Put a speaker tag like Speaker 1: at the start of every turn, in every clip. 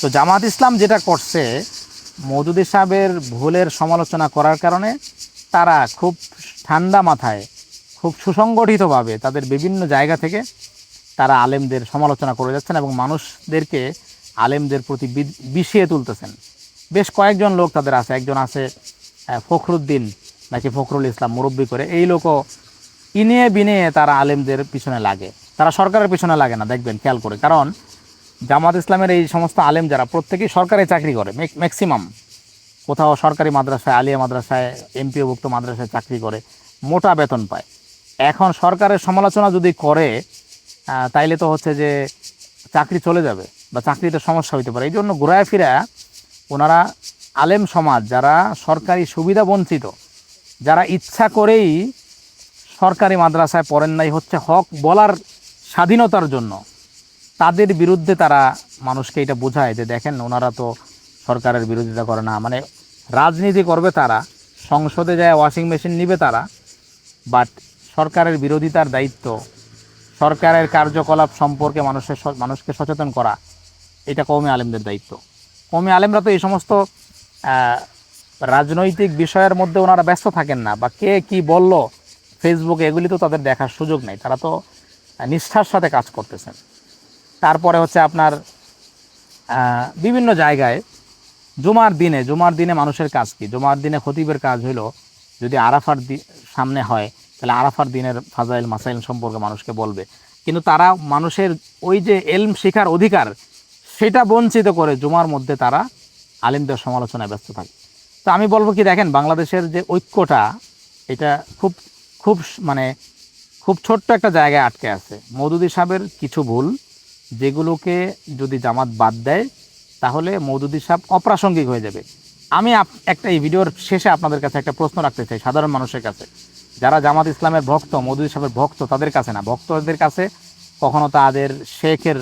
Speaker 1: তো জামাত ইসলাম যেটা করছে, মওদুদী সাহেবের ভুলের সমালোচনা করার কারণে তারা খুব ঠান্ডা মাথায়, খুব সুসংগঠিতভাবে তাদের বিভিন্ন জায়গা থেকে তারা আলেমদের সমালোচনা করে যাচ্ছেন এবং মানুষদেরকে আলেমদের প্রতি বিষিয়ে তুলতেছেন। বেশ কয়েকজন লোক তাদের আছে, একজন আছে ফখরুদ্দিন নাকি ফখরুল ইসলাম, মুরব্বী করে, এই লোকও ইনিয়ে বিনিয়ে তারা আলেমদের পিছনে লাগে। তারা সরকারের পিছনে লাগে না, দেখবেন খেয়াল করে। কারণ জামাত ইসলামের এই সমস্ত আলেম যারা, প্রত্যেকেই সরকারি চাকরি করে, ম্যাক্সিমাম কোথাও সরকারি মাদ্রাসায়, আলিয়া মাদ্রাসায়, এমপিওভুক্ত মাদ্রাসায় চাকরি করে, মোটা বেতন পায়। এখন সরকারের সমালোচনা যদি করে তাইলে তো হচ্ছে যে চাকরি চলে যাবে বা চাকরিতে সমস্যা হইতে পারে। এই জন্য ঘুরায় ফিরা ওনারা আলেম সমাজ, যারা সরকারি সুবিধা বঞ্চিত, যারা ইচ্ছা করেই সরকারি মাদ্রাসায় পড়েন নাই হচ্ছে হক বলার স্বাধীনতার জন্য, তাদের বিরুদ্ধে তারা মানুষকে এটা বোঝায় যে দেখেন ওনারা তো সরকারের বিরোধিতা করে না, মানে রাজনীতি করবে তারা, সংসদে যায় ওয়াশিং মেশিন নিবে তারা, বাট সরকারের বিরোধিতার দায়িত্ব, সরকারের কার্যকলাপ সম্পর্কে মানুষকে সচেতন করা, এটা কওমি আলেমদের দায়িত্ব। কওমি আলেমরা তো এই সমস্ত রাজনৈতিক বিষয়ের মধ্যে ওনারা ব্যস্ত থাকেন না, বা কে কি বলল ফেসবুকে, এগুলি তো তাদের দেখার সুযোগ নেই। তারা তো নিষ্ঠার সাথে কাজ করতেছেন। তারপরে হচ্ছে আপনার বিভিন্ন জায়গায় জুমার দিনে মানুষের কাজ কি? জুমার দিনে খতিবের কাজ হলো, যদি আরাফার সামনে হয় তাহলে আরাফার দিনের ফাজাইল মাসাইল সম্পর্কে মানুষকে বলবে, কিন্তু তারা মানুষের ওই যে এলম শেখার অধিকার, সেটা বঞ্চিত করে জুমার মধ্যে তারা আলেমদের সমালোচনায় ব্যস্ত থাকে। তো আমি বলবো কি, দেখেন বাংলাদেশের যে ঐক্যটা, এটা খুব খুব মানে খুব ছোট্ট একটা জায়গায় আটকে আছে। মওদুদী সাহেবের কিছু ভুল, যেগুলোকে যদি জামাত বাদ দেয় তাহলে মওদুদী সাহেব অপ্রাসঙ্গিক হয়ে যাবে। আমি একটা এই ভিডিওর শেষে আপনাদের কাছে একটা প্রশ্ন রাখতে চাই, সাধারণ মানুষের কাছে, যারা জামাত ইসলামের ভক্ত, মওদুদী সাহেবের ভক্ত, তাদের কাছে না, ভক্তদের কাছে কখনো তাদের শেখের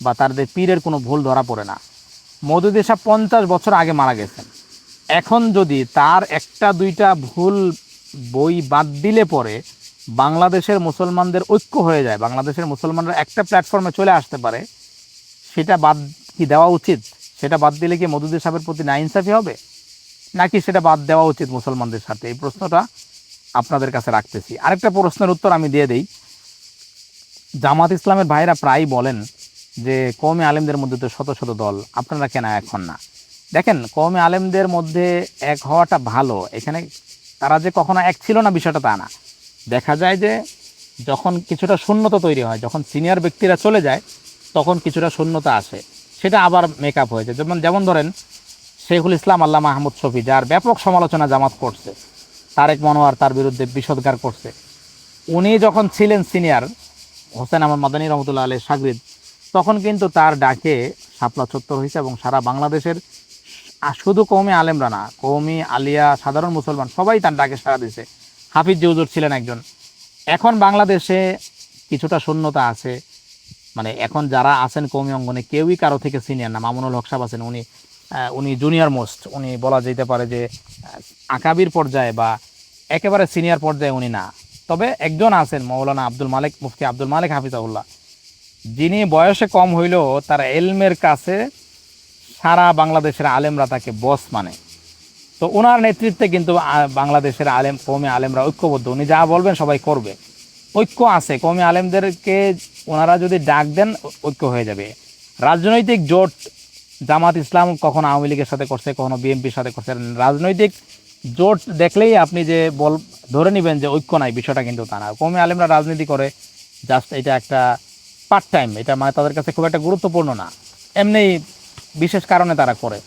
Speaker 1: বা তাদের পীরের কোনো ভুল ধরা পড়ে না। মওদুদী সাহেব 50 বছর আগে মারা গেছেন। এখন যদি তার একটা দুইটা ভুল বই বাদ দিলে পরে বাংলাদেশের মুসলমানদের ঐক্য হয়ে যায়, বাংলাদেশের মুসলমানরা একটা প্ল্যাটফর্মে চলে আসতে পারে, সেটা বাদ কি দেওয়া উচিত? সেটা বাদ দিলে কি মওদুদী সাহেবের প্রতি নাইনসাফি হবে, নাকি সেটা বাদ দেওয়া উচিত মুসলমানদের সাথে? এই প্রশ্নটা আপনাদের কাছে রাখতেছি। আরেকটা প্রশ্নের উত্তর আমি দিয়ে দেই। জামাত ইসলামের ভাইরা প্রায় বলেন যে কওমি আলেমদের মধ্যে তো শত শত দল, আপনারা কেন এখন না? দেখেন, কওমি আলেমদের মধ্যে এক হওয়াটা ভালো। এখানে তারা যে কখনো এক ছিল না বিষয়টা তা না। দেখা যায় যে যখন কিছুটা শূন্যতা তৈরি হয়, যখন সিনিয়র ব্যক্তিরা চলে যায়, তখন কিছুটা শূন্যতা আসে, সেটা আবার মেকআপ হয়ে যায়। যেমন ধরেন শেখুল ইসলাম আল্লামা আহমদ শফি, যার ব্যাপক সমালোচনা জামাত করছে, তারেক মনোয়ার তার বিরুদ্ধে বিষোদ্গার করছে, উনি যখন ছিলেন সিনিয়র, হোসেন আহমদ মাদানী রহমতুল্লাহ আলাইহির শাগরিদ, তখন কিন্তু তার ডাকে শাপলা চত্বর হয়েছে এবং সারা বাংলাদেশের শুধু কওমি আলেমরা না, কওমি আলিয়া সাধারণ মুসলমান সবাই তার ডাকে সাড়া দিয়েছে। হাফিজ যে হুজুর ছিলেন একজন। এখন বাংলাদেশে কিছুটা শূন্যতা আছে, মানে এখন যারা আছেন কওমি অঙ্গনে কেউই কারো থেকে সিনিয়র না। মামুনুল হক সাহেব আছেন, উনি জুনিয়র মোস্ট, উনি বলা যেতে পারে যে আকাবির পর্যায়ে বা একেবারে সিনিয়র পর্যায়ে উনি না। তবে একজন আছেন মৌলানা আব্দুল মালিক, মুফতি আব্দুল মালিক হাফিজাহুল্লাহ, যিনি বয়সে কম হইলেও তার এলমের কাছে সারা বাংলাদেশের আলেমরা তাকে বস মানে। তো ওনার নেতৃত্বে কিন্তু বাংলাদেশের কওমি আলেমরা ঐক্যবদ্ধ, উনি যা বলবেন সবাই করবে, ঐক্য আছে। কওমি আলেমদেরকে ওনারা যদি ডাক দেন ঐক্য হয়ে যাবে। রাজনৈতিক জোট জামাত ইসলাম কখনো আওয়ামী লীগের সাথে করছে, কখনো বিএনপির সাথে করছে। রাজনৈতিক জোট দেখলেই আপনি যে ধরে নেবেন যে ঐক্য নাই, বিষয়টা কিন্তু তা না। কওমি আলেমরা রাজনীতি করে জাস্ট, এটা একটা পার্ট টাইম, এটা মানে তাদের কাছে খুব একটা গুরুত্বপূর্ণ না, এমনি বিশেষ কারণে তারা করে।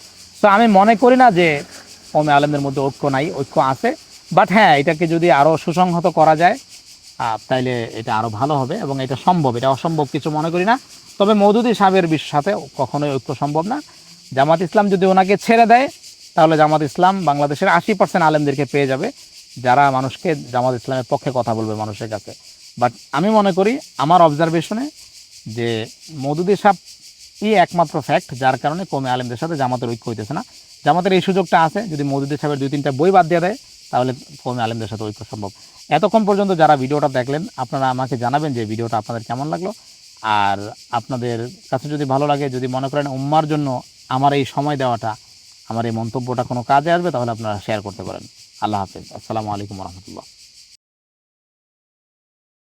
Speaker 1: তো আমি মনে করি না যে কওমি আলেমদের মধ্যে ঐক্য নাই, ঐক্য আছে। বাট হ্যাঁ, এটাকে যদি আরও সুসংহত করা যায় তাইলে এটা আরও ভালো হবে এবং এটা সম্ভব, এটা অসম্ভব কিছু মনে করি না। তবে মওদুদী সাহেবের সাথে কখনোই ঐক্য সম্ভব না। জামাত ইসলাম যদি ওনাকে ছেড়ে দেয় তাহলে জামাত ইসলাম বাংলাদেশের 80% আলেমদেরকে পেয়ে যাবে, যারা মানুষকে জামাত ইসলামের পক্ষে কথা বলবে মানুষের কাছে। বাট আমি মনে করি আমার অবজারভেশনে যে মওদুদী সাহেবই একমাত্র ফ্যাক্ট যার কারণে কওমি আলেমদের সাথে জামাতের ঐক্য হইতেছে না। জামাতের এই সুযোগটা আছে, যদি মওদুদী সাহেবের 2-3টা বই বাদ দিয়ে দেয় তাহলে কওমি আলেমদের সাথে ঐক্য সম্ভব। এতক্ষণ পর্যন্ত যারা ভিডিওটা দেখলেন, আপনারা আমাকে জানাবেন যে ভিডিওটা আপনাদের কেমন লাগলো। আর আপনাদের কাছে যদি ভালো লাগে, যদি মনে করেন উম্মার জন্য আমার এই সময় দেওয়াটা, আমার এই মন্তব্যটা কোনো কাজে আসবে, তাহলে আপনারা শেয়ার করতে পারেন। আল্লাহ হাফেজ। আসসালামু আলাইকুম রহমতুল্লাহ।